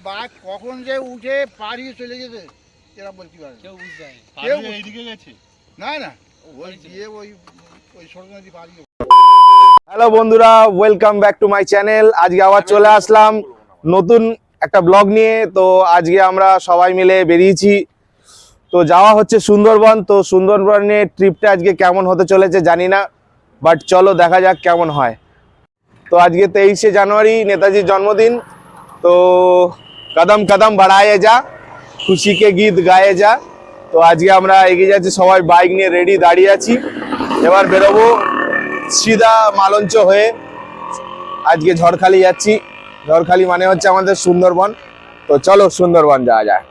বাঘ কখন যে উঠে পাড়িয়ে চলে যেতে এরা বলতে পারে কেউ বুঝতে পারে কেউ এইদিকে গেছে না না ওই গিয়ে ওই ওই সরকার নদী পাড়িয়ে। হ্যালো বন্ধুরা, welcome back to my channel. আজকে আবার চলে আসলাম নতুন একটা ব্লগ নিয়ে। তো আজকে আমরা সবাই মিলে বেরিয়েছি, তো যাওয়া হচ্ছে সুন্দরবন। তো সুন্দরবনের ট্রিপটা আজকে কেমন হতে চলেছে জানি না, বাট চলো দেখা যাক কেমন হয়। তো আজকে 23শে জানুয়ারি, নেতাজির জন্মদিন। তো কদম কদম বাড়ায়ে যা, খুশিকে গীত গায়ে যা। তো আজকে আমরা এগিয়ে যাচ্ছি, সবাই বাইক নিয়ে রেডি দাঁড়িয়ে আছি। এবার বেরোবো সিধা মালঞ্চ হয়ে। আজকে ঝড়খালি যাচ্ছি। ঝড়খালি মানে হচ্ছে আমাদের সুন্দরবন। তো চলো সুন্দরবন যাওয়া যায়।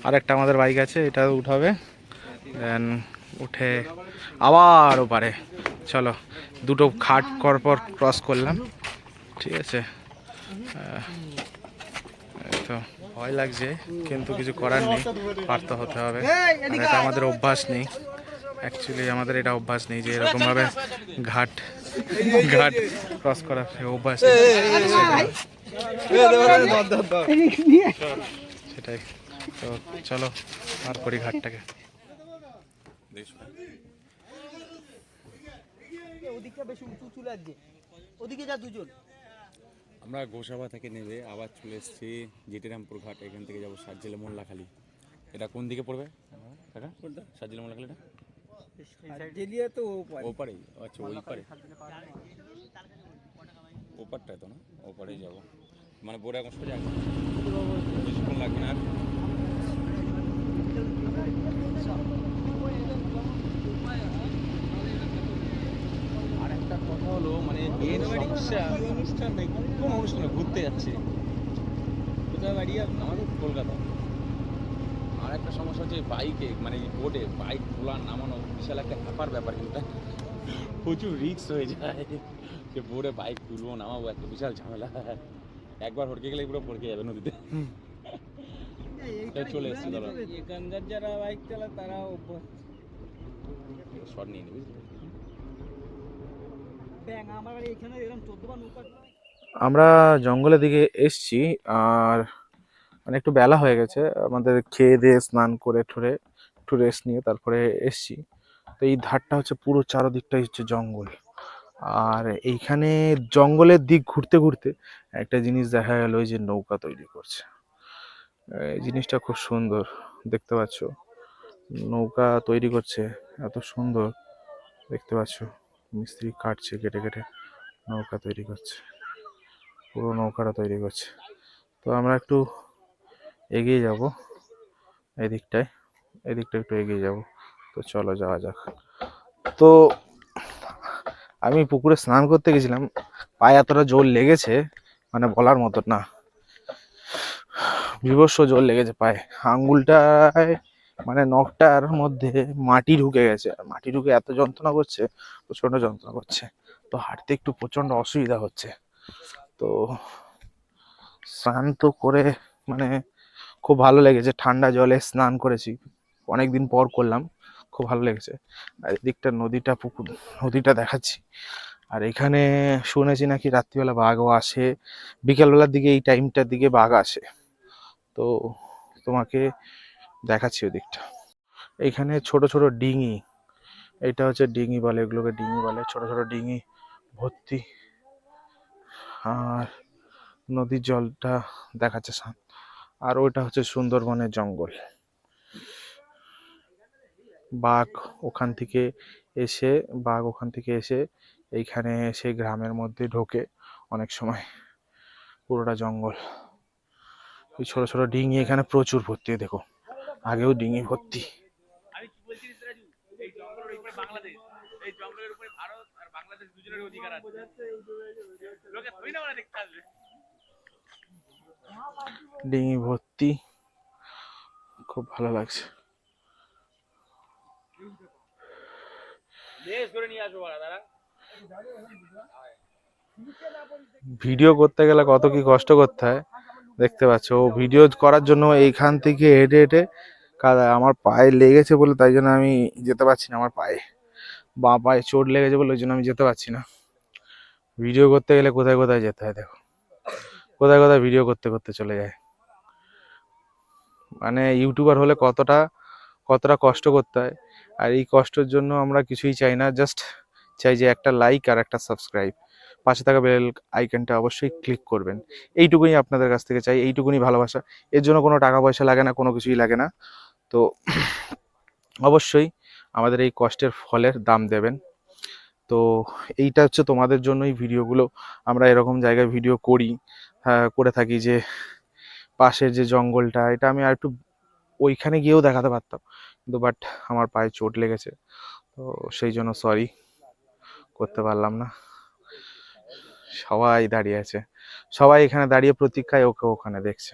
আর একটা আমাদের বাইক আছে, এটা উঠাবে, দেন উঠে আবার ওপারে। চলো, দুটো ঘাট পর ক্রস করলাম, ঠিক আছে। এই তো ভয় লাগছে, কিন্তু কিছু করার নেই, পার তো হতে হবে। আর এটা আমাদের অভ্যাস নেই, অ্যাকচুয়ালি আমাদের এটা অভ্যাস নেই যে এরকমভাবে ঘাট ঘাট ক্রস করার অভ্যাস নেই। সেটাই তো, চলো পার করি ঘাটটাকে। ওদিকটা বেশি উঁচু উঁচু লাগছে, ওদিকে যা দুজন। আমরা গোসাবা থেকে নেবে আবার চলে এসেছি জিটিরামপুর ঘাট, এখান থেকে যাবো সাতজেলে মোল্লাখালী। এটা কোন দিকে পড়বে কাকা? সাতজেলে মোল্লাখালীটা তো ওপারেই, আচ্ছা ওই পারে, ওপারটায় তো না, ওপারেই যাবো, মানে বোরা এখন সোজা বেশিক্ষণ লাগবে না। আর একটা কথা হলো, মানে মেন সমস্যা অনুষ্ঠান নেই, কোন অনুষ্ঠানে ঘুরতে যাচ্ছে, কোথায় বাড়ি আমাদের কলকাতা। আর একটা সমস্যা হচ্ছে বাইকে, মানে বোটে বাইক তোলা নামানো বিশাল একটা ব্যাপার কিন্তু প্রচুর রিস্ক হয়ে যায়, যে বোটে বাইক তুলবো নামাবো একটা বিশাল ঝামেলা, একবার হড়কে গেলে পুরো পড়কে যাবে নদীতে। চলে এসছি, ধরো এখানকার যারা বাইক চালায় তারা শর্ট নিয়ে নিবি। আমার বাড়ি এখানে এরকম 14 বার নৌকা। আমরা জঙ্গলের দিকে এসছি, আর মানে একটু বেলা হয়ে গেছে আমাদের, খেয়ে দিয়ে স্নান করে ঠুরে একটু রেস্ট নিয়ে তারপরে এসছি। তো এই ধারটা হচ্ছে পুরো চারদিকটাই হচ্ছে জঙ্গল, আর এইখানে জঙ্গলের দিক ঘুরতে ঘুরতে একটা জিনিস দেখা গেল, ওই যে নৌকা তৈরি করছে। এই জিনিসটা খুব সুন্দর, দেখতে পাচ্ছ নৌকা তৈরি করছে, এত সুন্দর দেখতে পাচ্ছ। মিস্ত্রি কাটছে, কেটে কেটে নৌকা তৈরি করছে, পুরো নৌকাটা তৈরি করছে। তো আমরা একটু এগিয়ে যাব এদিকটায়, এদিকটা একটু এগিয়ে যাব। তো চলো যাওয়া যাক। তো আমি পুকুরে স্নান করতে গেছিলাম, পায়ে এতটা জোর লেগেছে মানে বলার মতো না, বিভৎস জোর লেগেছে পায়ে, আঙ্গুলটায় মানে নখটার মধ্যে মাটি ঢুকে গেছে, আর মাটি ঢুকে এত যন্ত্রণা করছে, প্রচন্ড যন্ত্রণা করছে। তো হাঁটতে একটু প্রচন্ড অসুবিধা হচ্ছে। তো স্নান তো করে মানে খুব ভালো লেগেছে, ঠান্ডা জলে স্নান করেছি, অনেকদিন পর করলাম, খুব ভালো লেগেছে। আর এদিকটা নদীটা, পুকুর নদীটা দেখাচ্ছি। আর এখানে শুনেছি নাকি রাত্রিবেলা বাঘও আসে, বিকেলবেলার দিকে এই টাইমটার দিকে বাঘ আসে। তো তোমাকে দেখাচ্ছি ওদিকটা। এইখানে ছোট ছোট ডিঙি, এটা হচ্ছে ডিঙি বলে, এগুলোকে ডিঙি বলে, ছোট ছোট ডিঙি ভর্তি। আর নদীর জলটা দেখাচ্ছে শান্ত। আর ওইটা হচ্ছে সুন্দরবনের জঙ্গল। বাঘ ওখান থেকে এসে বাঘ ওখান থেকে এসে এইখানে এসে গ্রামের মধ্যে ঢোকে অনেক সময়, পুরোটা জঙ্গল। ওই ছোট ছোট ডিঙি এখানে প্রচুর ভর্তি, দেখো আগেও ডিঙি ভর্তি। ডিঙি ভর্তি, খুব ভালো লাগছে। ভিডিও করতে গেলে কত কি কষ্ট করতে হয় দেখতে পাচ্ছ। ও ভিডিও করার জন্য এইখান থেকে হেঁটে হেঁটে আমার পায়ে লেগেছে বলে, তাই জন্য আমি যেতে পারছি না, আমার পায়ে বাঁ পায়ে চোট লেগেছে বলে ওই জন্য আমি যেতে পারছি না। ভিডিও করতে গেলে কোথায় কোথায় যেতে হয়, দেখো কোথায় কোথায় ভিডিও করতে করতে চলে যায়। মানে ইউটিউবার হলে কতটা কতটা কষ্ট করতে হয়, আর এই কষ্টের জন্য আমরা কিছুই চাই না, জাস্ট চাই যে একটা লাইক আর একটা সাবস্ক্রাইব, পাশে থাকা বেল আইকনটা অবশ্যই ক্লিক করবেন। এইটুকুনি আপনাদের কাছ থেকে চাই, এইটুকুনি ভালোবাসা। এর জন্য কোনো টাকা পয়সা লাগে না, কোনো কিছুই লাগে না। তো অবশ্যই আমাদের এই কষ্টের ফলের দাম দেবেন। তো এইটা হচ্ছে তোমাদের জন্যই ভিডিওগুলো, আমরা এরকম জায়গায় ভিডিও করি, করে থাকি। যে পাশের যে জঙ্গলটা, এটা আমি আর একটু ওইখানে গিয়েও দেখাতে পারতাম, কিন্তু বাট আমার পায়ে চোট লেগেছে, তো সেই জন্য সরি, করতে পারলাম না। সবাই দাঁড়িয়ে আছে, সবাই এখানে দাঁড়িয়ে প্রতীক্ষায় ওকে ওখানে দেখছে,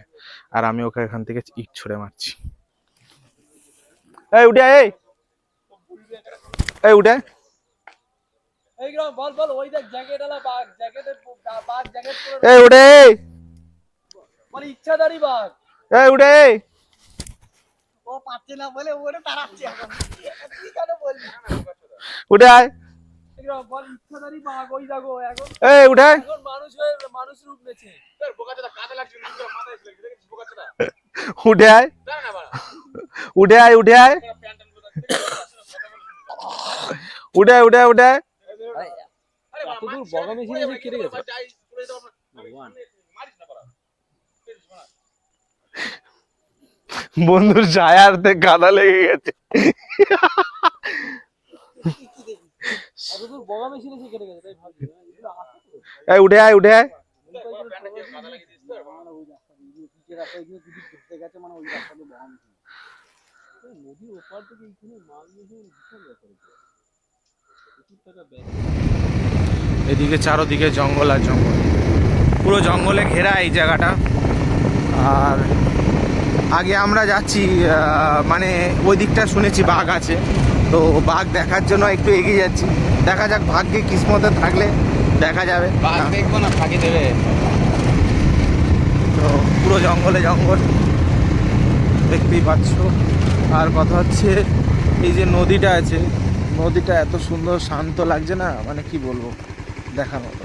আর আমি ওকে এখান থেকে ইট ছুঁড়ে মারছি। এই উঠে আয়, এই উঠে আয়। এই উঠে আয়। ইচ্ছাধারী বাঘ এই উঠে আয়। ও পাচ্ছে না বলে ওরে তাড়াচ্ছে এখন তুই কেন বলবি উঠে আয়। বল ইচ্ছাধারী বাঘ ওই দেখো এখন এই উঠে আয়। এখন মানুষ হয়ে মানুষ রূপ নেছে উঠে আয়, উঠে আয়, উঠে আয়, উঠে আয়, উঠে আয়, উঠে আয়। এতদূর বগা মেশিন এসে কেটে গেছে। বন্ধুর ছায়াতে কাদা লেগে গেছে। এতদূর বগা মেশিন এসে কেটে গেছে তাই ভাবছি এই উঠে আয়, উঠে আয়। নদীর ওপার থেকে এইখানে মাল মেশিন বিশাল ব্যাপার। এদিকে চারোদিকে জঙ্গল আর জঙ্গল, পুরো জঙ্গলে ঘেরা এই জায়গাটা। আর আগে আমরা যাচ্ছি মানে ওই দিকটা শুনেছি বাঘ আছে, তো বাঘ দেখার জন্য একটু এগিয়ে যাচ্ছি। দেখা যাক, ভাগ্যে কিসমতে থাকলে দেখা যাবে। দেখবো না, ফাঁকি দেবে। তো পুরো জঙ্গলে জঙ্গল দেখতেই পাচ্ছ। আর কথা হচ্ছে এই যে নদীটা আছে, নদীটা এত সুন্দর শান্ত লাগছে না, মানে কি বলবো, দেখার মতো।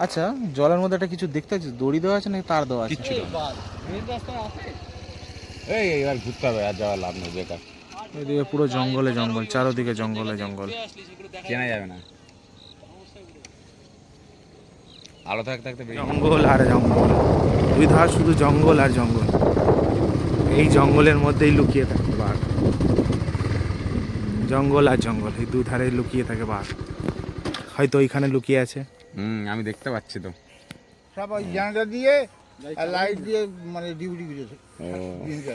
আচ্ছা, জলের মধ্যে একটা কিছু দেখতে পাচ্ছি, দড়ি দেওয়া আছে নাকি তার দেওয়া আছে? এই এবার ঘুরতে হবে, আর যাওয়ার লাভ নেই, বেকার। এদিকে পুরো জঙ্গলে জঙ্গল, চারোদিকে জঙ্গলে জঙ্গল। চেনা যাবে না, আলো থাকতে থাকতে জঙ্গল আর জঙ্গল, দুই ধার শুধু জঙ্গল আর জঙ্গল। এই জঙ্গলের মধ্যেই লুকিয়ে থাকে বাঘ। জঙ্গল আর জঙ্গল, এই দুধারে লুকিয়ে থাকে বাঘ। হয়তো ওইখানে লুকিয়ে আছে। আমি দেখতে পাচ্ছি তো। সব ওই জানালা দিয়ে আর লাইট দিয়ে মানে ডিউটি করেছে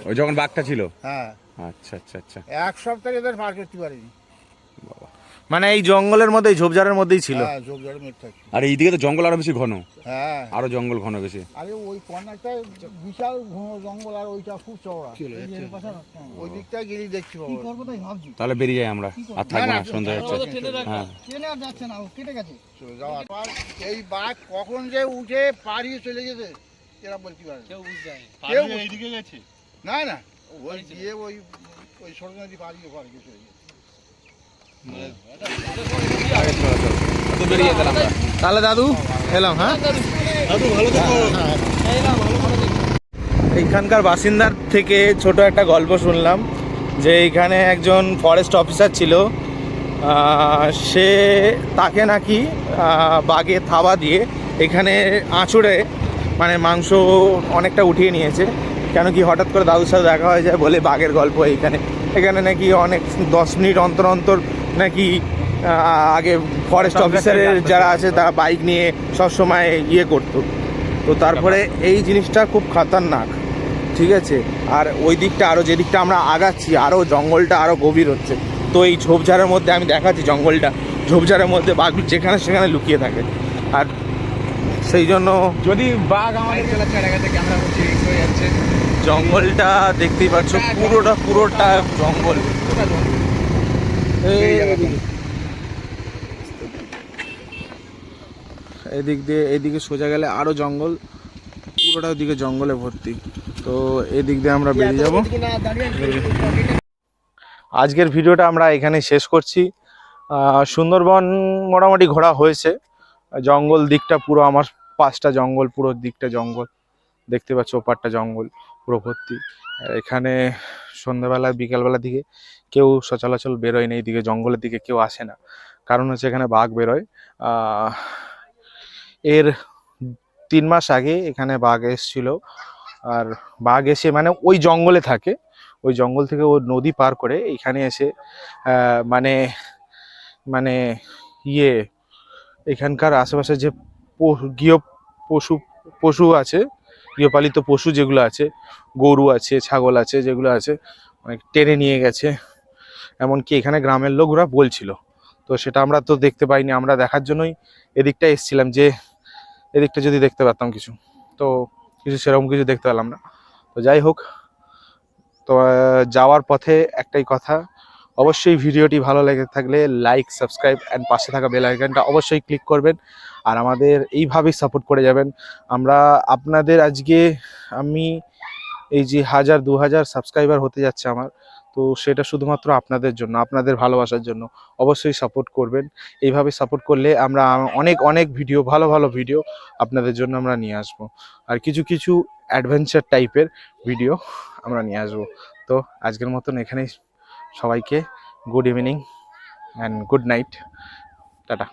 ওই যখন বাঘটা ছিল। হ্যাঁ আচ্ছা আচ্ছা আচ্ছা। এক সপ্তাহ এদের পার করতে পারিনি মানে এই জঙ্গলের মধ্যে, ঝোপঝাড়ের মধ্যেই ছিল। হ্যাঁ যোগ জড়ে মেট থাকে আর এইদিকে তো জঙ্গল আরো বেশি ঘন, হ্যাঁ আরো জঙ্গল ঘন বেশি। আরে ওই কর্নারটা বিশাল ঘন জঙ্গল আর ওইটা খুব চওড়া ওই দিকটা গেলে দেখছি কি করবো তাই ভাবছি তাহলে বেরিয়ে যাই আমরা, আর থাকবো না, সন্ধ্যা হচ্ছে। হ্যাঁ ট্রেনে আর যাচ্ছে না ও কেটে গেছে চলে যাওয়া আর এই বাঘ কখন যে উঠে পাড়িয়ে চলে যেতে এরা বলতে পারে কেউ বুঝতে কেউ এইদিকে গেছে না না ওই গিয়ে ওই ওই সরকার নদী পাড়িয়ে পাড়িয়ে চলে গেছে তো বেরিয়ে গেলাম আমরা। তাহলে দাদু এলাম। হ্যাঁ, এইখানকার বাসিন্দার থেকে ছোট একটা গল্প শুনলাম যে এইখানে একজন ফরেস্ট অফিসার ছিল, সে তাকে নাকি বাঘে থাবা দিয়ে এখানে আঁচড়ে মানে মাংস অনেকটা উঠিয়ে নিয়েছে। কেন কি হঠাৎ করে দাদুর সাথে দেখা হয়ে যায় বলে বাঘের গল্প এখানে। এখানে নাকি অনেক 10 মিনিট অন্তর অন্তর নাকি আগে ফরেস্ট অফিসারের যারা আছে তারা বাইক নিয়ে সবসময় ইয়ে করতো। তো তারপরে এই জিনিসটা খুব খতরনাক, ঠিক আছে। আর ওই দিকটা আরও, যে দিকটা আমরা আগাচ্ছি, আরও জঙ্গলটা আরও গভীর হচ্ছে। তো এই ঝোপঝাড়ের মধ্যে আমি দেখাচ্ছি জঙ্গলটা, ঝোপঝাড়ের মধ্যে বাঘ যেখানে সেখানে লুকিয়ে থাকে। আর সেই জন্য যদি বাঘ আমাদের ছেড়ে গেছে, ক্যামেরা করছি হয়ে যাচ্ছে। জঙ্গলটা দেখতেই পাচ্ছ, পুরোটা জঙ্গল। এদিক দিয়ে এদিকে সোজা গেলে আরো জঙ্গল, পুরোটা ওদিকে জঙ্গলে ভর্তি। তো এদিক দিয়ে আমরা বেরিয়ে যাব। আজকের ভিডিওটা আমরা এখানে শেষ করছি। সুন্দরবন মোটামুটি ঘোরা হয়েছে। জঙ্গল দিকটা পুরো আমার 5টা জঙ্গল, পুরো দিকটা জঙ্গল দেখতে পাচ্ছ, ওপারটা জঙ্গল পুরো ভর্তি। এখানে সন্ধ্যাবেলা বিকালবেলার দিকে কেউ সচরাচর বেরোয় না, এইদিকে জঙ্গলের দিকে কেউ আসে না, কারণ হচ্ছে এখানে বাঘ বেরোয়। এর 3 মাস আগে এখানে বাঘ এসেছিল। আর বাঘ এসে মানে ওই জঙ্গলে থাকে, ওই জঙ্গল থেকে ও নদী পার করে এখানে এসে মানে মানে ইয়ে এখানকার আশেপাশে যে গৃহ পশু আছে, গৃহপালিত পশু যেগুলো আছে, গরু আছে, ছাগল আছে, যেগুলো আছে অনেক টেনে নিয়ে গেছে, এমনকি এখানে গ্রামের লোকরা বলছিল। তো সেটা আমরা তো দেখতে পাইনি, আমরা দেখার জন্যই এদিকটা এসেছিলাম যে এদিকটা যদি দেখতে পারতাম কিছু, তো কিছু সেরকম কিছু দেখতে পেলাম না। তো যাই হোক, তো যাওয়ার পথে একটাই কথা, অবশ্যই ভিডিওটি ভালো লেগে থাকলে লাইক, সাবস্ক্রাইব অ্যান্ড পাশে থাকা বেল আইকনটা অবশ্যই ক্লিক করবেন। আর আমাদের এইভাবেই সাপোর্ট করে যাবেন। আমরা আপনাদের আজকে আমি এই যে 1000-2000 সাবস্ক্রাইবার হতে যাচ্ছে আমার, তো সেটা শুধুমাত্র আপনাদের জন্য, আপনাদের ভালোবাসার জন্য। অবশ্যই সাপোর্ট করবেন। এইভাবে সাপোর্ট করলে আমরা অনেক অনেক ভিডিও, ভালো ভালো ভিডিও আপনাদের জন্য আমরা নিয়ে আসবো। আর কিছু কিছু অ্যাডভেঞ্চার টাইপের ভিডিও আমরা নিয়ে আসবো। তো আজকের মতন এখানেই, সবাইকে good evening and good night, tata.